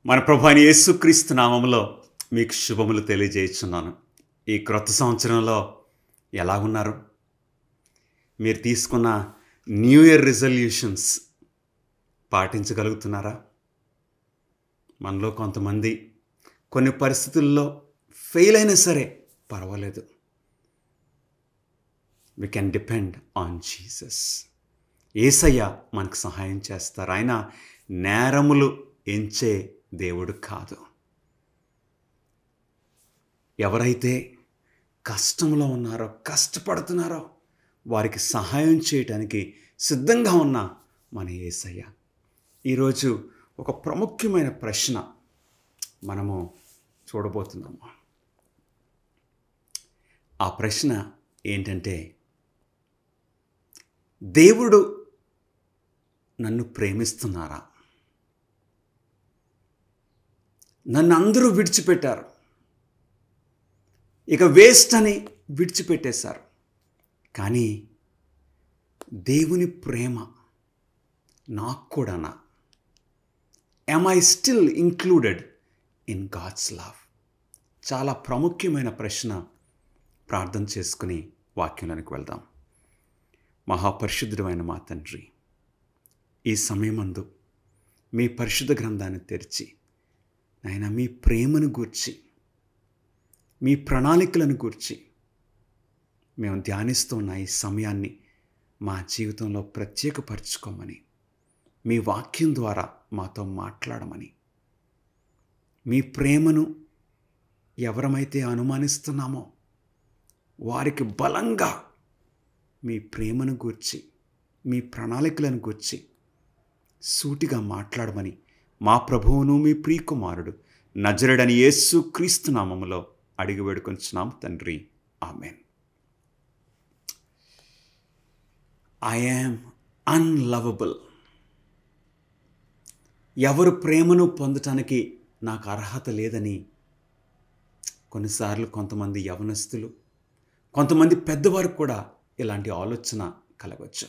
మన ప్రభు అయిన యేసుక్రీస్తు నామములో మీకు శుభములు తెలియజేస్తున్నాను. ఈ క్రొత్త సంవత్సరంలో ఎలా ఉన్నారు? మీరు తీసుకున్న న్యూ ఇయర్ రిజల్యూషన్స్ పాటించగలుగుతున్నారా? మనలో కొంతమంది కొన్ని పరిస్థితుల్లో ఫెయిల్ అయినా సరే పర్వాలేదు. We can depend on Jesus. యేసయ్య మనకు సహాయం చేస్తారు. ఆయన నేరములు ఎంచే దేవుడు కాదు. ఎవరైతే కష్టంలో ఉన్నారో, కష్టపడుతున్నారో వారికి సహాయం చేయటానికి సిద్ధంగా ఉన్న మన యేసయ్య. ఈరోజు ఒక ప్రాముఖ్యమైన ప్రశ్న మనము చూడబోతున్నాము. ఆ ప్రశ్న ఏంటంటే, దేవుడు నన్ను ప్రేమిస్తున్నారా? నన్ను అందరూ విడిచిపెట్టారు, ఇక వేస్ట్ అని విడిచిపెట్టేశారు. కానీ దేవుని ప్రేమ నాకు కూడానా? am I still included in God's love? చాలా ప్రాముఖ్యమైన ప్రశ్న. ప్రార్థన చేసుకుని వాక్యంలోనికి వెళ్దాం. మహాపరిశుద్ధుడైన మా తండ్రి, ఈ సమయమందు మీ పరిశుద్ధ గ్రంథాన్ని తెరిచి నాయన మీ ప్రేమను గూర్చి, మీ ప్రణాళికలను గూర్చి మేము ధ్యానిస్తున్న ఈ సమయాన్ని మా జీవితంలో ప్రత్యేకపరచుకోమని, మీ వాక్యం ద్వారా మాతో మాట్లాడమని, మీ ప్రేమను ఎవరమైతే అనుమానిస్తున్నామో వారికి బలంగా మీ ప్రేమను గూర్చి, మీ ప్రణాళికలను గూర్చి సూటిగా మాట్లాడమని మా ప్రభువును మీ ప్రియకుమారుడు నజరేయుడైన యేసుక్రీస్తు నామములో అడిగి వేడుకొంచున్నాం తండ్రి, ఆమేన్. I am అన్లవబుల్. ఎవరు ప్రేమను పొందటానికి నాకు అర్హత లేదని కొన్నిసార్లు కొంతమంది యవనస్తులు, కొంతమంది పెద్దవారు కూడా ఇలాంటి ఆలోచన కలగవచ్చు.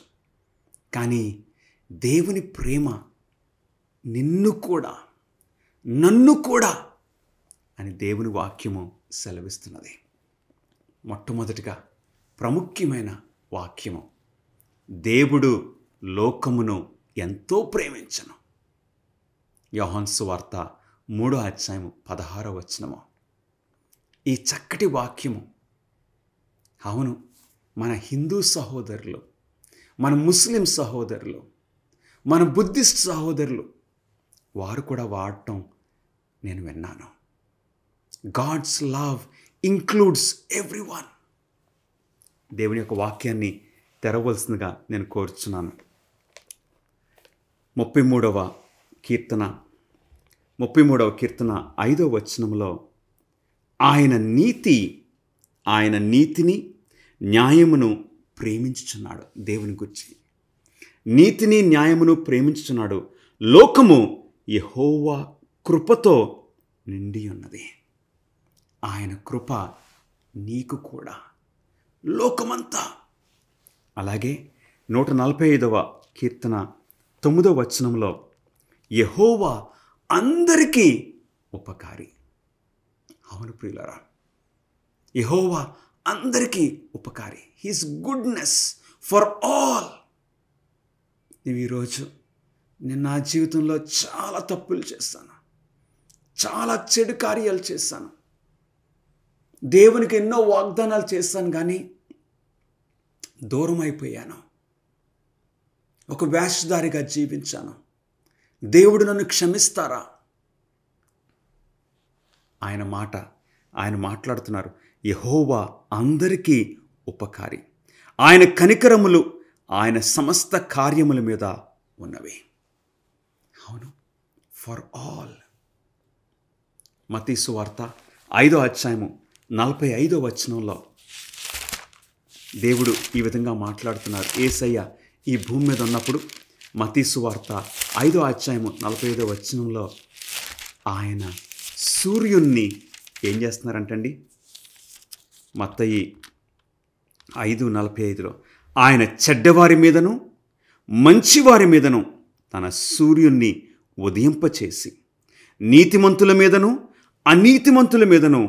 కానీ దేవుని ప్రేమ నిన్ను కూడా, నన్ను కూడా అని దేవుని వాక్యము సెలవిస్తున్నది. మొట్టమొదటిగా ప్రాముఖ్యమైన వాక్యము, దేవుడు లోకమును ఎంతో ప్రేమించెను. యోహాను సువార్త 3:16. ఈ చక్కటి వాక్యము, అవును, మన హిందూ సహోదరులు, మన ముస్లిం సహోదరులు, మన బుద్ధిస్ట్ సహోదరులు వారు కూడా వాడటం నేను విన్నాను. God's love includes everyone. దేవుని యొక్క వాక్యాన్ని తెరవలసిందిగా నేను కోరుచున్నాను. 33వ కీర్తన 5వ వచనంలో ఆయన నీతిని న్యాయమును ప్రేమించుచున్నాడు. దేవుని గురించి నీతిని న్యాయమును ప్రేమించుచున్నాడు. లోకము యెహోవా కృపతో నిండి ఉన్నది. ఆయన కృప నీకు కూడా, లోకమంతా. అలాగే 145వ కీర్తన 9వ వచనంలో యెహోవా అందరికీ ఉపకారి. అవును ప్రియులారా, యెహోవా అందరికీ ఉపకారి. His goodness for all. నేను ఈరోజు నా జీవితంలో చాలా తప్పులు చేశాను, చాలా చెడు కార్యాలు చేశాను, దేవునికి ఎన్నో వాగ్దానాలు చేశాను, కానీ దూరం అయిపోయాను, ఒక వేషధారిగా జీవించాను. దేవుడు నన్ను క్షమిస్తారా? ఆయన మాట్లాడుతున్నారు. యెహోవా అందరికీ ఉపకారి, ఆయన కనికరములు ఆయన సమస్త కార్యముల మీద ఉన్నవి. అవును, ఫర్ ఆల్. మత్తయి సువార్త 5:45 వచనంలో దేవుడు ఈ విధంగా మాట్లాడుతున్నారు. యేసయ్య ఈ భూమి మీద ఉన్నప్పుడు మత్తయి సువార్త 5:45 వచనంలో ఆయన సూర్యుణ్ణి ఏం చేస్తున్నారంటండి? మత్తయి 5:45లో ఆయన చెడ్డవారి మీదను మంచివారి మీదను తన సూర్యుణ్ణి ఉదయింపచేసి నీతిమంతుల మీదను అనీతిమంతుల మీదను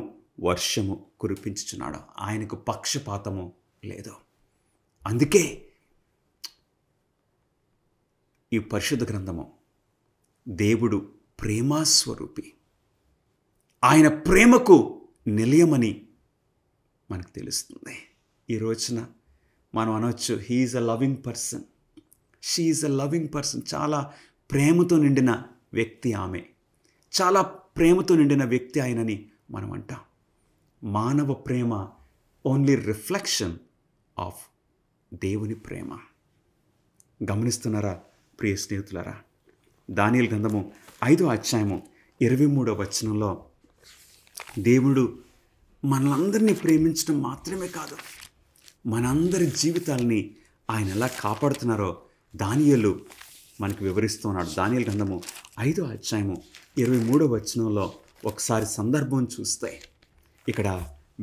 వర్షము కురిపించుచున్నాడు. ఆయనకు పక్షపాతము లేదు. అందుకే ఈ పరిశుద్ధ గ్రంథము దేవుడు ప్రేమాస్వరూపి, ఆయన ప్రేమకు నిలయమని మనకు తెలుస్తుంది. ఈ రోజున మనం అనవచ్చు, he is a loving person, she is a loving person. చాలా ప్రేమతో నిండిన వ్యక్తి ఆమె, చాలా ప్రేమతో నిండిన వ్యక్తి ఆయనని మనం అంటాం. మానవ ప్రేమ ఓన్లీ రిఫ్లెక్షన్ ఆఫ్ దేవుని ప్రేమ. గమనిస్తున్నారా ప్రియ స్నేహితులారా? దానియేలు గ్రంథము 5వ అధ్యాయము 23వ వచనంలో దేవుడు మనలందరినీ ప్రేమించడం మాత్రమే కాదు, మనందరి జీవితాలని ఆయన ఎలా కాపాడుతున్నారో దానియేలు మనకు వివరిస్తున్నాడు. దానియేలు గ్రంథము 5వ అధ్యాయము 23వ వచనంలో ఒకసారి సందర్భం చూస్తే, ఇక్కడ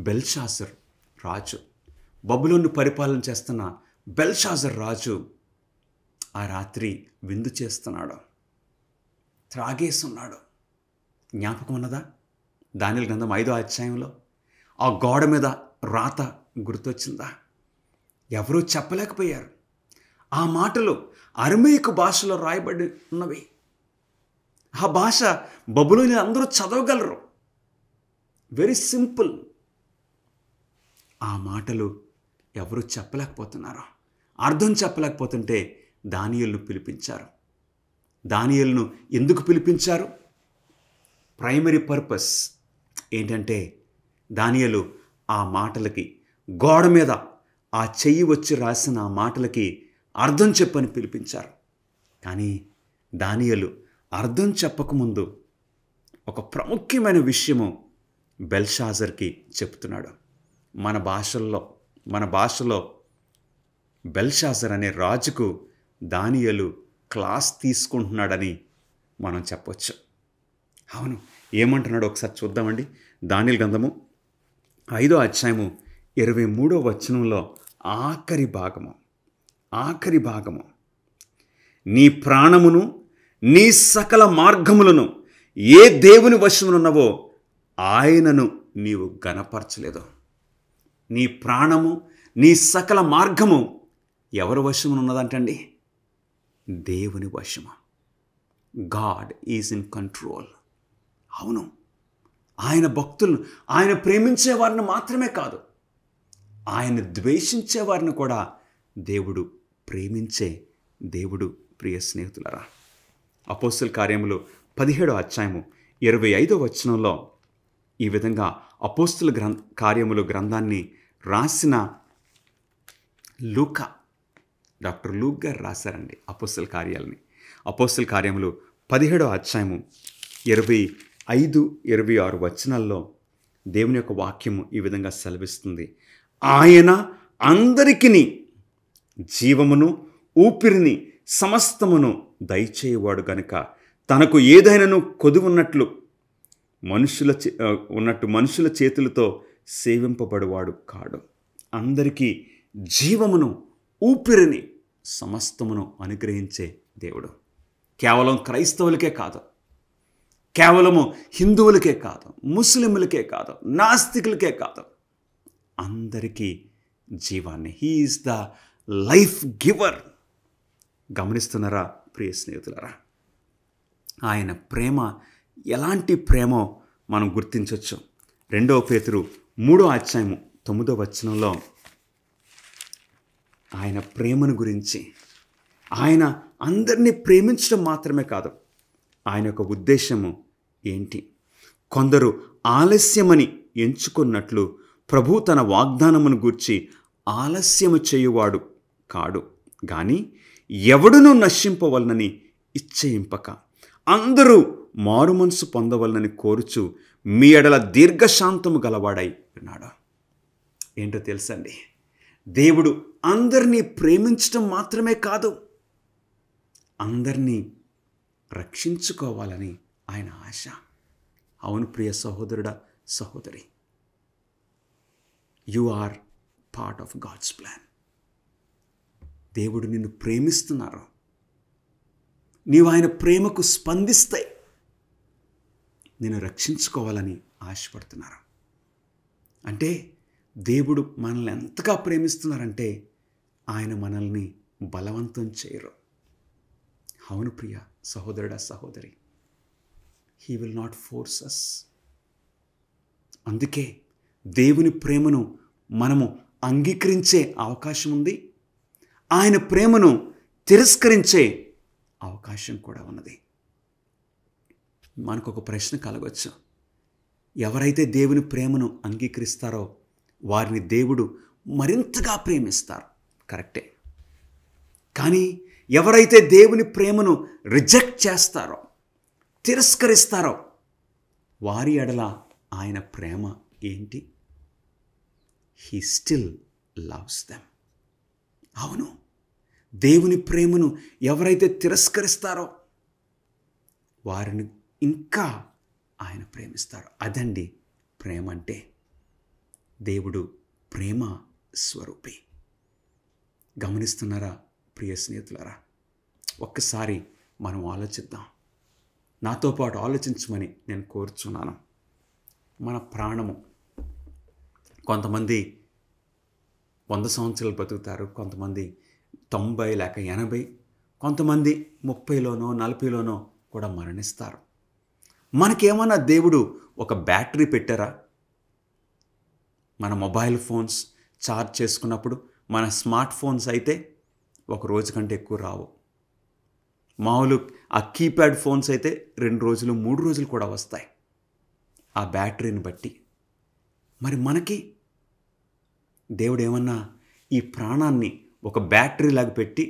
బెల్షాజర్ రాజు, బబులోను పరిపాలన చేస్తున్న బెల్షాజర్ రాజు ఆ రాత్రి విందు చేస్తున్నాడు, త్రాగేస్తున్నాడు. జ్ఞాపకం ఉన్నదా? దానియేలు గ్రంథం 5వ అధ్యాయంలో ఆ గోడ మీద రాత గుర్తొచ్చిందా? ఎవరూ చెప్పలేకపోయారు. ఆ మాటలు అరమేయకు భాషలో రాయబడి ఉన్నవి. ఆ భాష బబులోని అందరూ చదవగలరు. Very simple. ఆ మాటలు ఎవరు చెప్పలేకపోతున్నారు. అర్థం చెప్పలేకపోతుంటే దానియేలును పిలిపించారు. దానియేలును ఎందుకు పిలిపించారు? ప్రైమరీ పర్పస్ ఏంటంటే, దానియేలు ఆ మాటలకి, గోడ మీద ఆ చెయ్యి వచ్చి రాసిన ఆ మాటలకి అర్థం చెప్పని పిలిపించారు. కానీ దానియేలు అర్థం చెప్పకముందు ఒక ప్రాముఖ్యమైన విషయము బెల్షాజర్కి చెప్తున్నాడు. మన భాషలో బెల్షాజర్ అనే రాజుకు దానియేలు క్లాస్ తీసుకుంటున్నాడని మనం చెప్పొచ్చు. అవును, ఏమంటున్నాడు ఒకసారి చూద్దామండి. దానియేలు గ్రంథము 5వ అధ్యాయము 23వ వచనంలో ఆఖరి భాగము, నీ ప్రాణమును నీ సకల మార్గములను ఏ దేవుని వశమునున్నవో ఆయనను నీవు గణపరచలేదు. నీ ప్రాణము నీ సకల మార్గము ఎవరి వశమునున్నదంటండి? దేవుని వశము. God is in control. అవును, ఆయన భక్తులను, ఆయన ప్రేమించే వారిని మాత్రమే కాదు, ఆయన ద్వేషించే వారిని కూడా దేవుడు ప్రేమించే దేవుడు. ప్రియ స్నేహితులారా, అపోస్తల కార్యములు 17వ అధ్యాయము 25వ వచనంలో ఈ విధంగా అపోస్తల కార్యములు గ్రంథాన్ని రాసిన డాక్టర్ లూక్ గారు రాశారండి అపోస్తల కార్యాలని. అపోస్తల కార్యములు 17వ అధ్యాయము 25-26 వచనాల్లో దేవుని యొక్క వాక్యము ఈ విధంగా సెలవిస్తుంది. ఆయన అందరికిని జీవమును ఊపిరిని సమస్తమును దయచేయవాడు గనుక తనకు ఏదైనాను కొదువున్నట్లు మనుషుల చేతులతో సేవింపబడువాడు కాడు. అందరికీ జీవమును ఊపిరిని సమస్తమును అనుగ్రహించే దేవుడు. కేవలం క్రైస్తవులకే కాదు, కేవలము హిందువులకే కాదు, ముస్లింలకే కాదు, నాస్తికులకే కాదు, అందరికీ జీవాన్ని. He is the life giver. గమనిస్తున్నారా ప్రియ స్నేహితులారా? ఆయన ప్రేమ ఎలాంటి ప్రేమో మనం గుర్తించవచ్చు. 2వ పేతురు 3వ అధ్యాయము 9వ వచనంలో ఆయన ప్రేమను గురించి, ఆయన అందరినీ ప్రేమించడం మాత్రమే కాదు, ఆయన యొక్క ఉద్దేశము ఏంటి? కొందరు ఆలస్యమని ఎంచుకున్నట్లు ప్రభు తన వాగ్దానమును గూర్చి ఆలస్యము చేయువాడు కాడు, కానీ ఎవడును నశింపవలనని ఇచ్చయింపక అందరూ మారు మనసు పొందవలనని కోరుచు మీ ఎడల దీర్ఘశాంతము గలవాడై ఉన్నాడు. ఏంటో తెలుసండి, దేవుడు అందరినీ ప్రేమించడం మాత్రమే కాదు, అందరినీ రక్షించుకోవాలని ఆయన ఆశ. అవును ప్రియ సహోదరుడా, సహోదరి, you are part of God's plan. దేవుడు నిన్ను ప్రేమిస్తున్నారు. నీవు ఆయన ప్రేమకు స్పందిస్తే నేను రక్షించుకోవాలని ఆశపడుతున్నారు. అంటే దేవుడు మనల్ని ఎంతగా ప్రేమిస్తున్నారంటే ఆయన మనల్ని బలవంతం చేయరు. అవును ప్రియ సహోదరుడా, సహోదరి, హీ విల్ నాట్ ఫోర్స్ అస్. అందుకే దేవుని ప్రేమను మనము అంగీకరించే అవకాశం ఉంది, ఆయన ప్రేమను తిరస్కరించే అవకాశం కూడా ఉన్నది. మనకు ఒక ప్రశ్న కలగవచ్చు. ఎవరైతే దేవుని ప్రేమను అంగీకరిస్తారో వారిని దేవుడు మరింతగా ప్రేమిస్తారు. కరెక్టే. కానీ ఎవరైతే దేవుని ప్రేమను రిజెక్ట్ చేస్తారో, తిరస్కరిస్తారో వారి ఎడల ఆయన ప్రేమ ఏంటి? He still loves them. అవును, దేవుని ప్రేమను ఎవరైతే తిరస్కరిస్తారో వారిని ఇంకా ఆయన ప్రేమిస్తారు. అదండి ప్రేమ అంటే. దేవుడు ప్రేమ స్వరూపి. గమనిస్తున్నారా ప్రియ స్నేహితులారా? ఒక్కసారి మనం ఆలోచిద్దాం. నాతో పాటు ఆలోచించమని నేను కోరుచున్నాను. మన ప్రాణము, కొంతమంది 100 సంవత్సరాలు బతుకుతారు, కొంతమంది 90 లేక 80, కొంతమంది 30లోనో 40లోనో కూడా మరణిస్తారు. మనకేమన్నా దేవుడు ఒక బ్యాటరీ పెట్టారా? మన మొబైల్ ఫోన్స్ ఛార్జ్ చేసుకున్నప్పుడు మన స్మార్ట్ ఫోన్స్ అయితే ఒక రోజు కంటే ఎక్కువ రావు. మామూలు ఆ కీప్యాడ్ ఫోన్స్ అయితే 2 రోజులు 3 రోజులు కూడా వస్తాయి ఆ బ్యాటరీని బట్టి. మరి మనకి దేవుడు ఏమన్నా ఈ ప్రాణాన్ని ఒక బ్యాటరీ లాగా పెట్టి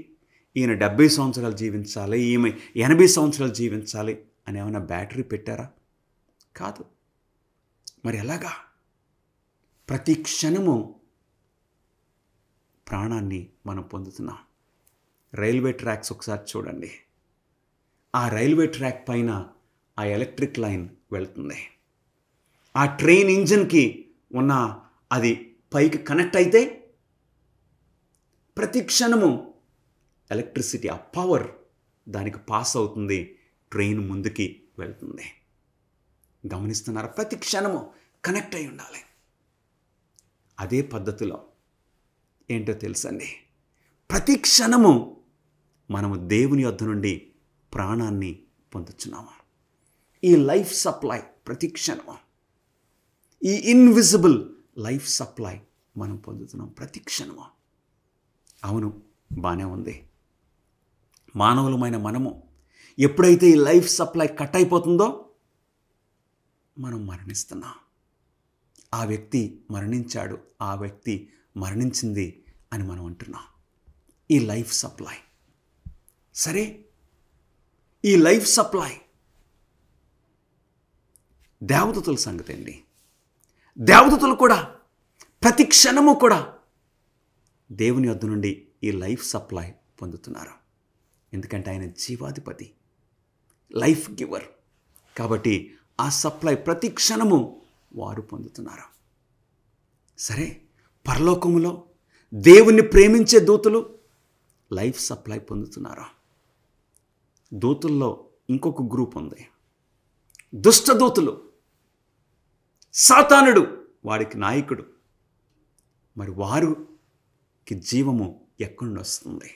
ఈయన 70 సంవత్సరాలు జీవించాలి, ఈమె 80 సంవత్సరాలు జీవించాలి అని ఏమైనా బ్యాటరీ పెట్టారా? కాదు. మరి ఎలాగా? ప్రతి క్షణము ప్రాణాన్ని మనం పొందుతున్నాం. రైల్వే ట్రాక్స్ ఒకసారి చూడండి. ఆ రైల్వే ట్రాక్ పైన ఆ ఎలక్ట్రిక్ లైన్ వెళ్తుంది. ఆ ట్రైన్ ఇంజిన్కి ఉన్న అది పైకి కనెక్ట్ అయితే ప్రతి క్షణము ఎలక్ట్రిసిటీ, ఆ పవర్ దానికి పాస్ అవుతుంది, ట్రైన్ ముందుకి వెళ్తుంది. గమనిస్తున్నారా? ప్రతి క్షణము కనెక్ట్ అయి ఉండాలి. అదే పద్ధతిలో ఏంటో తెలుసండి, ప్రతి క్షణము మనము దేవుని యొద్ద నుండి ప్రాణాన్ని పొందుతున్నాము. ఈ లైఫ్ సప్లై ప్రతి క్షణము, ఈ ఇన్విజిబుల్ లైఫ్ సప్లై మనం పొందుతున్నాం ప్రతి క్షణము. అవును, బాగానే ఉంది. మానవులమైన మనము ఎప్పుడైతే ఈ లైఫ్ సప్లై కట్ అయిపోతుందో మనం మరణిస్తున్నాం. ఆ వ్యక్తి మరణించాడు, ఆ వ్యక్తి మరణించింది అని మనం అంటున్నాం. ఈ లైఫ్ సప్లై సరే, ఈ లైఫ్ సప్లై దేవదూతల సంగతి అండి. దేవదూతలు కూడా ప్రతి క్షణము కూడా దేవుని యొద్ద నుండి ఈ లైఫ్ సప్లై పొందుతున్నారు. ఎందుకంటే ఆయన జీవాధిపతి, లైఫ్ గివర్. కాబట్టి ఆ సప్లై ప్రతి క్షణము వారు పొందుతున్నారు. సరే, పరలోకములో దేవుణ్ణి ప్రేమించే దూతలు లైఫ్ సప్లై పొందుతున్నారు. దూతల్లో ఇంకొక గ్రూప్ ఉంది, దుష్ట దూతలు. సాతానుడు వాడికి నాయకుడు. మరి వారికి జీవము ఎక్కడి నుండి వస్తుంది?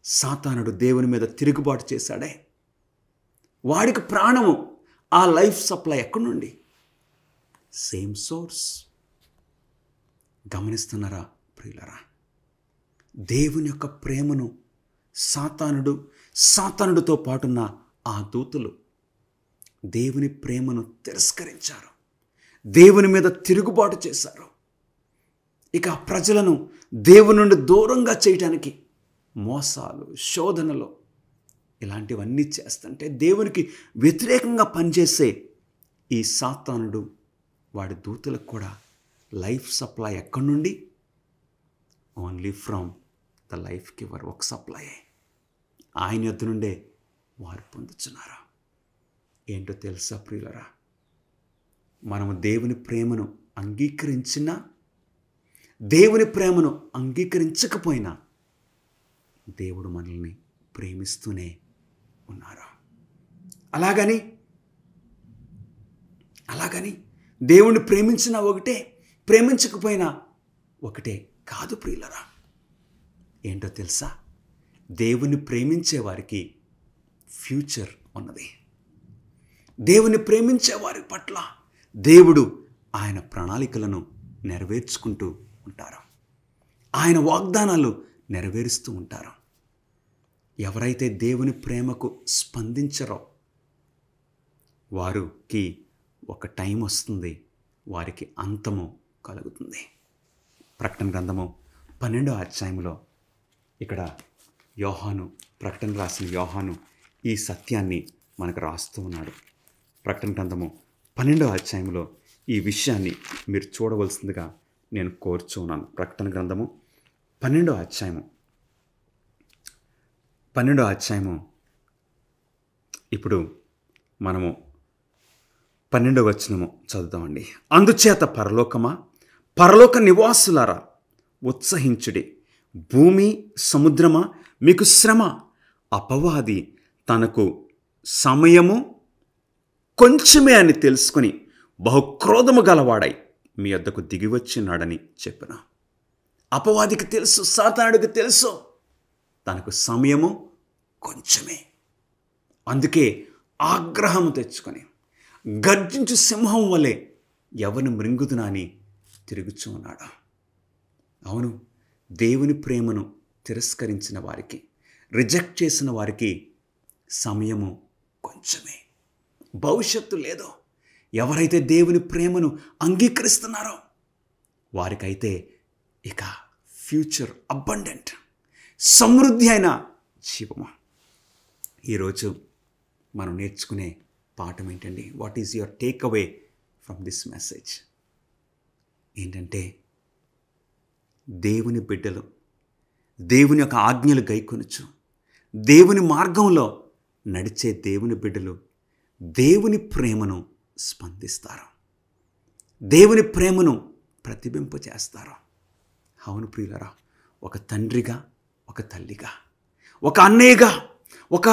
సాతానుడు దేవుని మీద తిరుగుబాటు చేశాడే, వాడికి ప్రాణము, ఆ లైఫ్ సప్లై ఎక్కడి నుండి? Same source. గమనిస్తున్నారా ప్రియులరా? దేవుని యొక్క ప్రేమను సాతానుడితో పాటున్న ఆ దూతలు దేవుని ప్రేమను తిరస్కరించారు, దేవుని మీద తిరుగుబాటు చేశారు. ఇక ప్రజలను దేవుని నుండి దూరంగా చేయడానికి మోసాలు, శోధనలు ఇలాంటివన్నీ చేస్తుంటే దేవునికి వ్యతిరేకంగా పనిచేసే ఈ సాతానుడు వాడి దూతలకు కూడా లైఫ్ సప్లై ఎక్కడి నుండి? Only from the life giver. ఒక సప్లై ఆయన యొద్ద నుండే వారు పొందుతున్నారు. ఏంటో తెలుసా ప్రియులరా? మనము దేవుని ప్రేమను అంగీకరించినా, దేవుని ప్రేమను అంగీకరించకపోయినా దేవుడు మనల్ని ప్రేమిస్తూనే ఉన్నారు. అలాగని దేవుణ్ణి ప్రేమించినా ఒకటే, ప్రేమించకపోయినా ఒకటే. కాదు ప్రియులరా. ఏంటో తెలుసా? దేవుని ప్రేమించే వారికి ఫ్యూచర్ ఉన్నది. దేవుని ప్రేమించే వారి పట్ల దేవుడు ఆయన ప్రణాళికలను నెరవేర్చుకుంటూ ఉంటారు. ఆయన వాగ్దానాలు నెరవేరుస్తూ ఉంటారు. ఎవరైతే దేవుని ప్రేమకు స్పందించరో వారికి ఒక టైం వస్తుంది, వారికి అంతము కలుగుతుంది. ప్రకటన గ్రంథము 12వ అధ్యాయంలో ఇక్కడ యోహాను, ప్రకటన రాసిన యోహాను ఈ సత్యాన్ని మనకు రాస్తూ ఉన్నాడు. ప్రకటన గ్రంథము 12వ అధ్యాయంలో ఈ విషయాన్ని మీరు చూడవలసిందిగా నేను కోరుచున్నాను. ప్రకటన గ్రంథము 12వ అధ్యాయము ఇప్పుడు మనము 12వ వచనము చదువుతామండి. అందుచేత పరలోకమా, పరలోక నివాసులారా ఉత్సహించుడి. భూమి సముద్రమా మీకు శ్రమ. అపవాది తనకు సమయము కొంచెమే అని తెలుసుకుని బహుక్రోధము గలవాడై మీ వద్దకు దిగివచ్చినాడని చెప్పిన. అపవాదికి తెలుసు, సాతానుడికి తెలుసు తనకు సమయము కొంచెమే. అందుకే ఆగ్రహము తెచ్చుకొని గర్జించు సింహం వలె ఎవరిని మృంగుదునా అని తిరుగుచూ ఉన్నాడు. అవును, దేవుని ప్రేమను తిరస్కరించిన వారికి, రిజెక్ట్ చేసిన వారికి సమయము కొంచెమే, భవిష్యత్తు లేదు. ఎవరైతే దేవుని ప్రేమను అంగీకరిస్తున్నారో వారికైతే ఇక ఫ్యూచర్ అబండెంట్, సమృద్ధి అయిన జీవము. ఈరోజు మనం నేర్చుకునే పాఠం ఏంటండి? What is your take away from this message? ఏంటంటే దేవుని బిడ్డలు దేవుని యొక్క ఆజ్ఞలు గైకొనొచ్చు, దేవుని మార్గంలో నడిచే దేవుని బిడ్డలు దేవుని ప్రేమను స్పందిస్తారు, దేవుని ప్రేమను ప్రతిబింపచేస్తారు. అవును ప్రియులరా, ఒక తండ్రిగా, ఒక తల్లిగా, ఒక అన్నయ్యగా, ఒక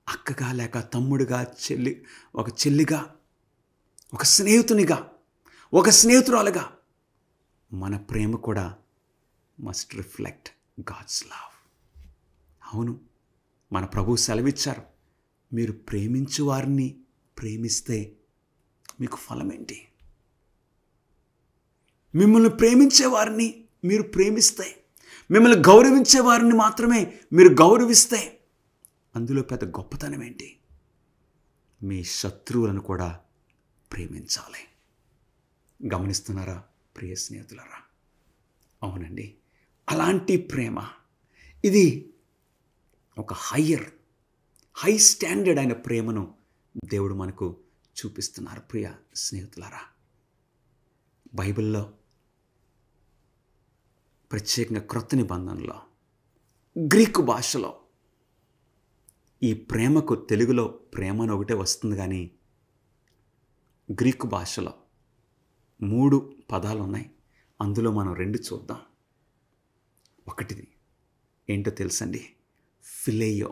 అక్కగా, లేక తమ్ముడుగా, ఒక చెల్లిగా, ఒక స్నేహితునిగా, ఒక స్నేహితురాలుగా మన ప్రేమ కూడా మస్ట్ రిఫ్లెక్ట్ గాడ్స్ లవ్. అవును, మన ప్రభువు సెలవిచ్చారు, మీరు ప్రేమించు వారిని ప్రేమిస్తే మీకు ఫలం ఏంటి? మిమ్మల్ని ప్రేమించే వారిని మీరు ప్రేమిస్తే, మిమ్మల్ని గౌరవించే వారిని మాత్రమే మీరు గౌరవిస్తే అందులో పెద్ద గొప్పతనం ఏంటి? మీ శత్రువులను కూడా ప్రేమించాలి. గమనిస్తున్నారా ప్రియ స్నేహితులారా? అవునండి, అలాంటి ప్రేమ ఇది ఒక హై స్టాండర్డ్ అయిన ప్రేమను దేవుడు మనకు చూపిస్తున్నారు. ప్రియ స్నేహితులారా, బైబిల్లో ప్రత్యేకంగా క్రొత్త నిబంధనలో గ్రీకు భాషలో ఈ ప్రేమకు తెలుగులో ప్రేమ అని ఒకటే వస్తుంది, కానీ గ్రీకు భాషలో 3 పదాలు ఉన్నాయి. అందులో మనం 2 చూద్దాం. ఒకటిది ఏంటో తెలుసండి? ఫిలేయో.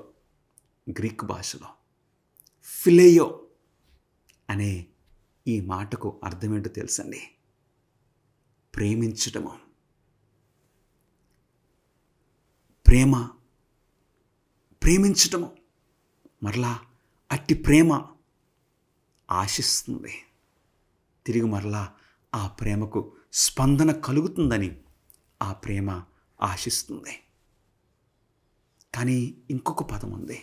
గ్రీక్ భాషలో ఫిలేయో అనే ఈ మాటకు అర్థం ఏంటో తెలుసండి? ప్రేమించటము. ప్రేమించటము. మరలా అట్టి ప్రేమ ఆశిస్తుంది, తిరిగి మరలా ఆ ప్రేమకు స్పందన కలుగుతుందని ఆ ప్రేమ ఆశిస్తుంది. కానీ ఇంకొక పదం ఉంది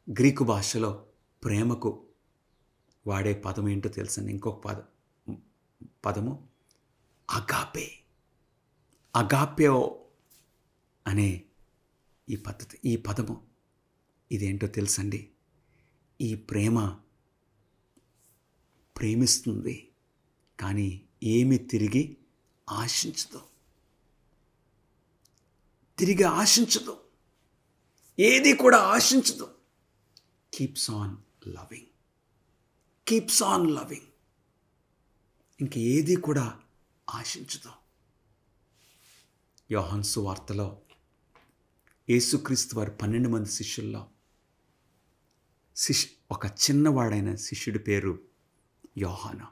గ్రీకు భాషలో ప్రేమకు వాడే పదం ఏంటో తెలుసండి? ఇంకొక పదము అగాపే. అగాపెో అనే ఈ పదము ఇదేంటో తెలుసండి? ఈ ప్రేమ ప్రేమిస్తుంది, కానీ ఏమి తిరిగి ఆశించదు. ఏది కూడా ఆశించదు. Keeps on loving. ఇంక ఏది కూడా ఆశించదు. యోహాను సువార్తలో యేసుక్రీస్తు వారి 12 మంది శిష్యుల్లో ఒక చిన్నవాడైన శిష్యుడి పేరు యోహాను.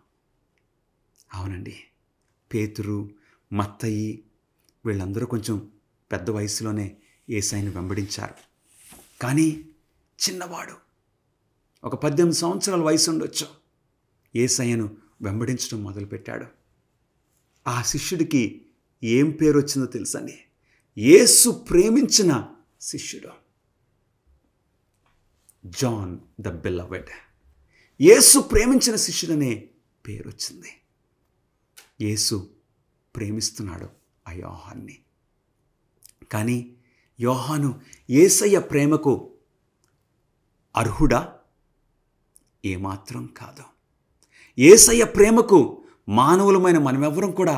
అవునండి, పేతురు, మత్తయి వీళ్ళందరూ కొంచెం పెద్ద వయసులోనే యేసయ్యను వెంబడించారు. కానీ చిన్నవాడు, ఒక 18 సంవత్సరాల వయసు ఉండొచ్చు, యేసయ్యను వెంబడించడం మొదలుపెట్టాడు. ఆ శిష్యుడికి ఏం పేరు వచ్చిందో తెలుసండి? యేసు ప్రేమించిన శిష్యుడు, జాన్ ద బిలవెడ్. యేసు ప్రేమించిన శిష్యుడనే పేరు వచ్చింది. యేసు ప్రేమిస్తున్నాడు ఆ యోహాన్ని. కానీ యోహాను యేసయ్య ప్రేమకు అర్హుడా? ఏమాత్రం కాదు. యేసయ్య ప్రేమకు మానవులమైన మనమెవ్వరం కూడా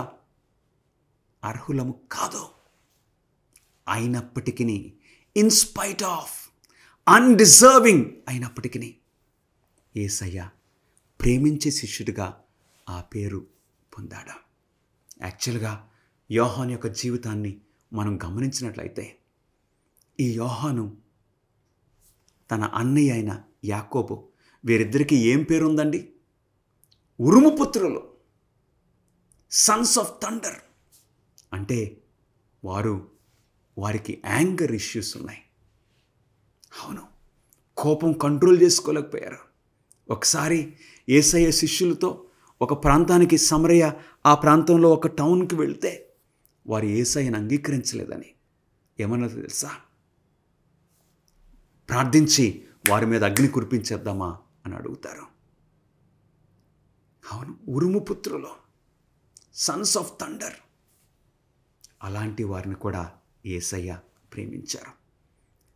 అర్హులము కాదు. అయినప్పటికీ, ఇన్స్పైట్ ఆఫ్, అన్డిజర్వింగ్ అయినప్పటికీ యేసయ్య ప్రేమించే శిష్యుడిగా ఆ పేరు పొందాడు. యాక్చువల్గా యోహాను యొక్క జీవితాన్ని మనం గమనించినట్లయితే, ఈ యోహాను తన అన్నయ్య అయిన యాకోబు, వీరిద్దరికీ ఏం పేరుందండి? ఉరుము పుత్రులు, సన్స్ ఆఫ్ థండర్. అంటే వారికి యాంగర్ ఇష్యూస్ ఉన్నాయి. అవును, కోపం కంట్రోల్ చేసుకోలేకపోయారు. ఒకసారి యేసయ్య శిష్యులతో ఒక ప్రాంతానికి, సమరయ ఆ ప్రాంతంలో ఒక టౌన్కి వెళ్తే వారు యేసయ్యను అంగీకరించలేదని ఏమన్నది తెలుసా? ప్రార్థించి వారి మీద అగ్ని కురిపించేద్దామా అని అడుగుతారు. అవును, ఉరుము పుత్రులు, సన్స్ ఆఫ్ థండర్. అలాంటి వారిని కూడా యేసయ్య ప్రేమించారు.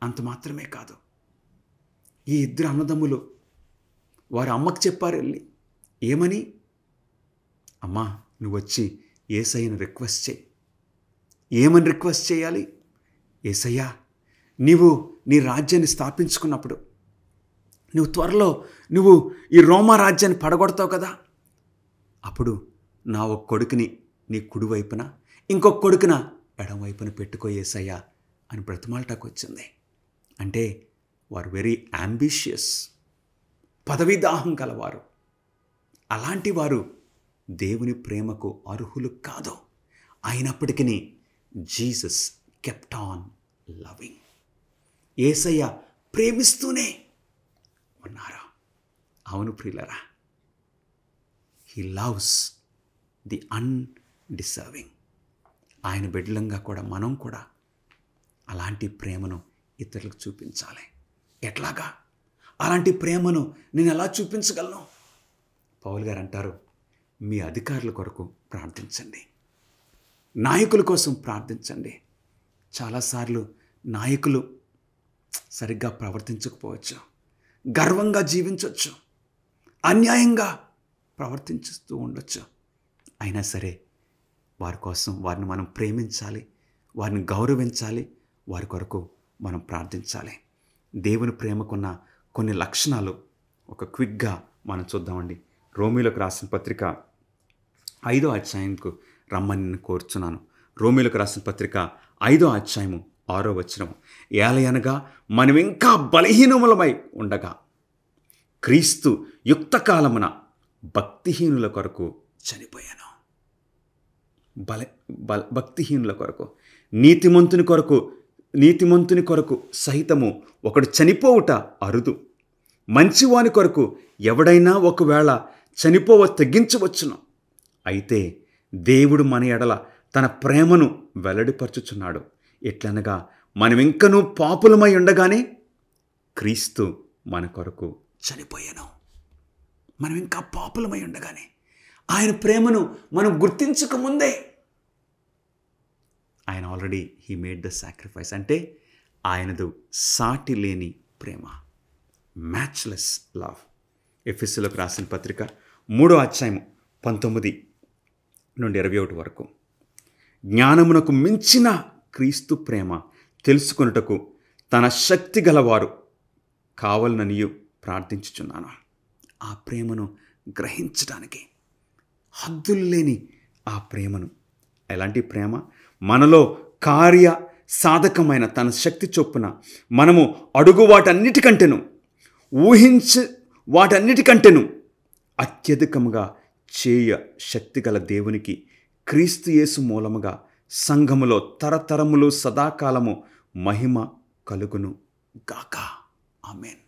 అంత మాత్రమే కాదు, ఈ ఇద్దరు అన్నదమ్ములు వారి అమ్మకు చెప్పారు వెళ్ళి. ఏమని? అమ్మా, నువ్వు వచ్చి యేసయ్యను రిక్వెస్ట్ చేయి. ఏమని రిక్వెస్ట్ చేయాలి? యేసయ్యా, నీవు నీ రాజ్యాన్ని స్థాపించుకున్నప్పుడు, నువ్వు త్వరలో ఈ రోమా రాజ్యాన్ని పడగొడతావు కదా, అప్పుడు నా ఒక కొడుకుని నీ కుడివైపున, ఇంకొక కొడుకున ఎడమవైపున పెట్టుకో యేసయ్యా అని బ్రతిమాలటాకు వచ్చింది. అంటే వారు వెరీ అంబిషియస్, పదవీ దాహం కలవారు. అలాంటి వారు దేవుని ప్రేమకు అర్హులు కాదు. అయినప్పటికీ జీసస్ కెప్ట్ ఆన్ లవింగ్. యేసయ్య ప్రేమిస్తూనే ఉన్నారు. అవును ప్రియులరా, హీ లవ్స్ ది అన్డిసర్వింగ్. ఆయన బిడ్డలంగా కూడా మనం కూడా అలాంటి ప్రేమను ఇతరులకు చూపించాలి. ఎట్లాగా? అలాంటి ప్రేమను నేను ఎలా చూపించగలను? పౌలు గారు అంటారు, మీ అధికారుల కొరకు ప్రార్థించండి, నాయకుల కోసం ప్రార్థించండి. చాలాసార్లు నాయకులు సరిగ్గా ప్రవర్తించకపోవచ్చు, గర్వంగా జీవించవచ్చు, అన్యాయంగా ప్రవర్తించుతూ ఉండొచ్చు. అయినా సరే వారి కోసం వారిని మనం ప్రేమించాలి, వారిని గౌరవించాలి, వారి కొరకు మనం ప్రార్థించాలి. దేవుని ప్రేమకున్న కొన్ని లక్షణాలు ఒక క్విక్గా మనం చూద్దామండి. రోమీలకు రాసిన పత్రిక 5వ అధ్యాయంకు రమ్మని నేను కోరుచున్నాను. రోమీలకు రాసిన పత్రిక 5వ అధ్యాయము 6వ వచనం. ఏలయనగా మనం ఇంకా బలహీనములమై ఉండగా క్రీస్తు యుక్తకాలమున భక్తిహీనుల కొరకు చనిపోయాను. భక్తిహీనుల కొరకు, నీతిమంతుని కొరకు సహితము ఒకడు చనిపోవుట అరుదు. మంచివాని కొరకు ఎవడైనా ఒకవేళ చనిపోవ తగ్గించవచ్చును. అయితే దేవుడు మన ఎడల తన ప్రేమను వెల్లడిపరచుచున్నాడు. ఎట్లనగా మనమింకనూ పాపులమై ఉండగానే క్రీస్తు మన కొరకు చనిపోయాను. మనం ఇంకా పాపులమై ఉండగానే, ఆయన ప్రేమను మనం గుర్తించకముందే ఆయన already he made the sacrifice. అంటే ఆయనదు సాటి లేని ప్రేమ, మ్యాచ్లెస్ లవ్. ఎఫెసీయులకు రాసిన పత్రిక 3వ అధ్యాయము 19 నుండి 21 వరకు. జ్ఞానమునకు మించిన క్రీస్తు ప్రేమ తెలుసుకొనుటకు తన శక్తి గలవారు కావాలననియు ప్రార్థించుచున్నాను. ఆ ప్రేమను గ్రహించడానికి, హద్దులు లేని ఆ ప్రేమను. ఎలాంటి ప్రేమ? మనలో కార్య సాధకమైన తన శక్తి చొప్పున మనము అడుగు వాటన్నిటికంటేను, ఊహించి వాటన్నిటికంటేను అత్యధికముగా చేయ శక్తిగల దేవునికి క్రీస్తు యేసు మూలముగా సంఘములో తరతరములు సదాకాలము మహిమ కలుగును గాక. ఆమేన్.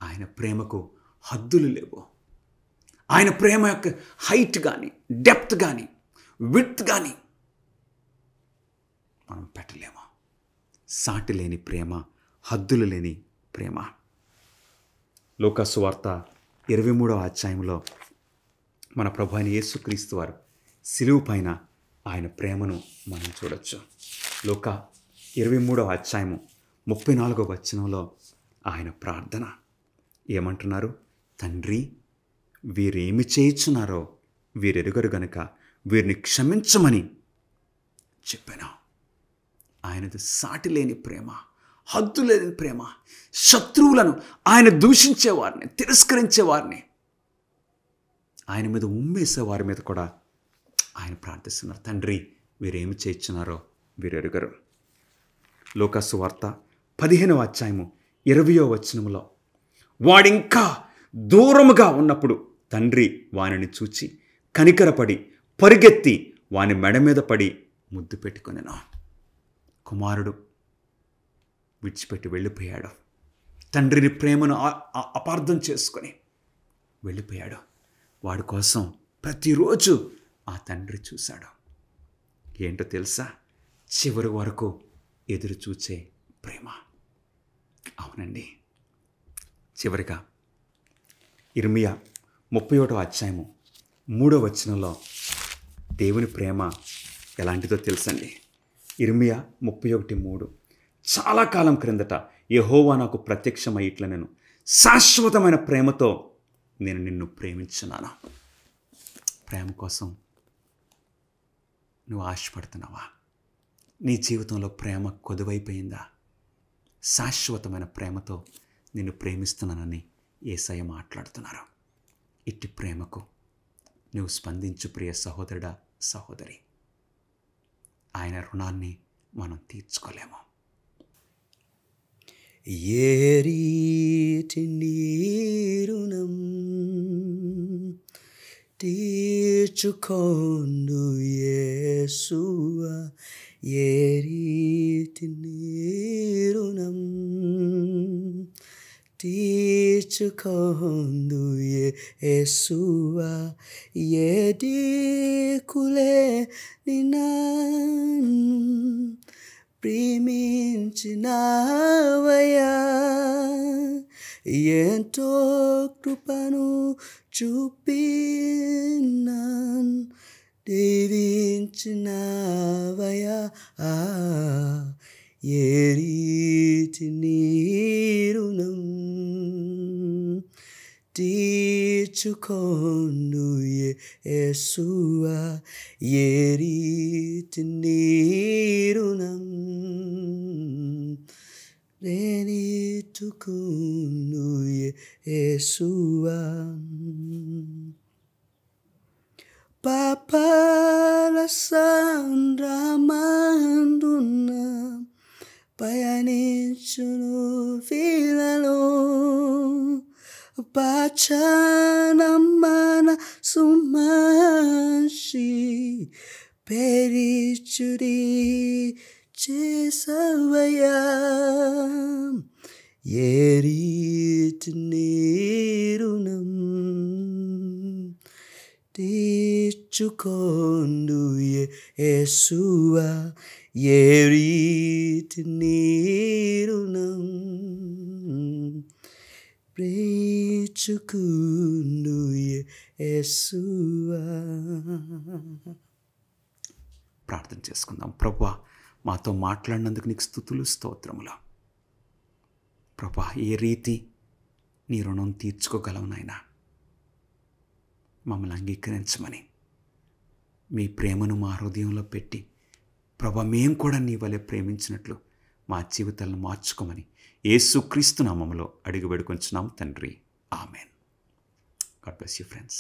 ఆయన ప్రేమకు హద్దులు లేవు. ఆయన ప్రేమ యొక్క హైట్ కానీ, డెప్త్ కానీ, విడ్త్ కానీ మనం పెట్టలేము. సాటి లేని ప్రేమ, హద్దులు లేని ప్రేమ. లూకా సువార్త 23వ అధ్యాయంలో మన ప్రభు అయిన యేసుక్రీస్తు వారు సిలువ పైన ఆయన ప్రేమను మనం చూడొచ్చు. లూకా 23వ అధ్యాయము 34వ వచనంలో ఆయన ప్రార్థన ఏమంటున్నారు? తండ్రి, వీరేమి చేయుచున్నారో వీరెరుగరు గనుక వీరిని క్షమించమని చెప్పాను. ఆయనది సాటి లేని ప్రేమ, హద్దు లేని ప్రేమ. శత్రువులను, ఆయన దూషించేవారిని, తిరస్కరించేవారిని, ఆయన మీద ఉమ్మేసే వారి మీద కూడా ఆయన ప్రార్థిస్తున్నారు. తండ్రి, వీరేమి చేయుచున్నారో వీరెరుగరు. లూకా సువార్త 15వ అధ్యాయము 20వ వచనములో వాడింకా దూరముగా ఉన్నప్పుడు తండ్రి వానిని చూచి కనికరపడి పరిగెత్తి వాని మెడ మీద పడి ముద్దు పెట్టుకొనెను. కుమారుడు విడిచిపెట్టి వెళ్ళిపోయాడు. తండ్రిని ప్రేమను అపార్థం చేసుకొని వెళ్ళిపోయాడు. వాడి కోసం ప్రతిరోజు ఆ తండ్రి చూశాడు. ఏంటో తెలుసా? చివరి వరకు ఎదురు చూచే ప్రేమ. అవునండి. చివరిగా ఇర్మియా 31వ అధ్యాయము 3వ వచనంలో దేవుని ప్రేమ ఎలాంటిదో తెలుసండి. ఇర్మియా 31:3 చాలా కాలం క్రిందట యెహోవా నాకు ప్రత్యక్షమై ఇట్లా నేను శాశ్వతమైన ప్రేమతో నేను నిన్ను ప్రేమించున్నాను. ప్రేమ కోసం నువ్వు ఆశపడుతున్నావా? నీ జీవితంలో ప్రేమ కొదువైపోయిందా? శాశ్వతమైన ప్రేమతో నిన్ను ప్రేమిస్తున్నానని యేసయ్య మాట్లాడుతున్నారు. ఇట్టి ప్రేమకు నువ్వు స్పందించు ప్రియ సహోదరుడా, సహోదరి. ఆయన రుణాన్ని మనం తీర్చుకోలేము. ఏ రీతి నీ రుణం తీర్చుకొందు యేసువా, ఏ రీతి నీ రుణం తీర్చుకొందు యేసువా, ఏ దిక్కులే నిన్ను ప్రేమించినావయ్యా, ఎంతో కృపను చూపినాన్ దీవించినావయ్యా, ఏ రీతి నీ రుణం తీర్చుకొందు యేసువా, ఏ రీతి నీ రుణం తీర్చుకొందు యేసువా. పాపాల సంద్రమందున పయనించును వీలలో, పాచనమ్మన సుమర్షి పెరిచుడి చేసవయ్యా, ఏ రీతి నీ రుణం తీర్చుకొందు యేసువా, ఏ రీతి నీ రుణం తీర్చుకొందు యేసువా. ప్రార్థన చేసుకుందాం. ప్రభువా, మాతో మాట్లాడినందుకు నీకు స్తుతులు, స్తోత్రములు. ప్రభువా, ఏ రీతి నీ రుణం తీర్చుకోగలవు నాయనా? మమ్మల్ని అంగీకరించమని, మీ ప్రేమను మా హృదయంలో పెట్టి ప్రభువా, మేము కూడా నీ వలె ప్రేమించినట్లు మా జీవితాలను మార్చుకోమని యేసుక్రీస్తు నామములో అడిగి వేడుకొంచున్నాం తండ్రి. Amen. God bless you friends.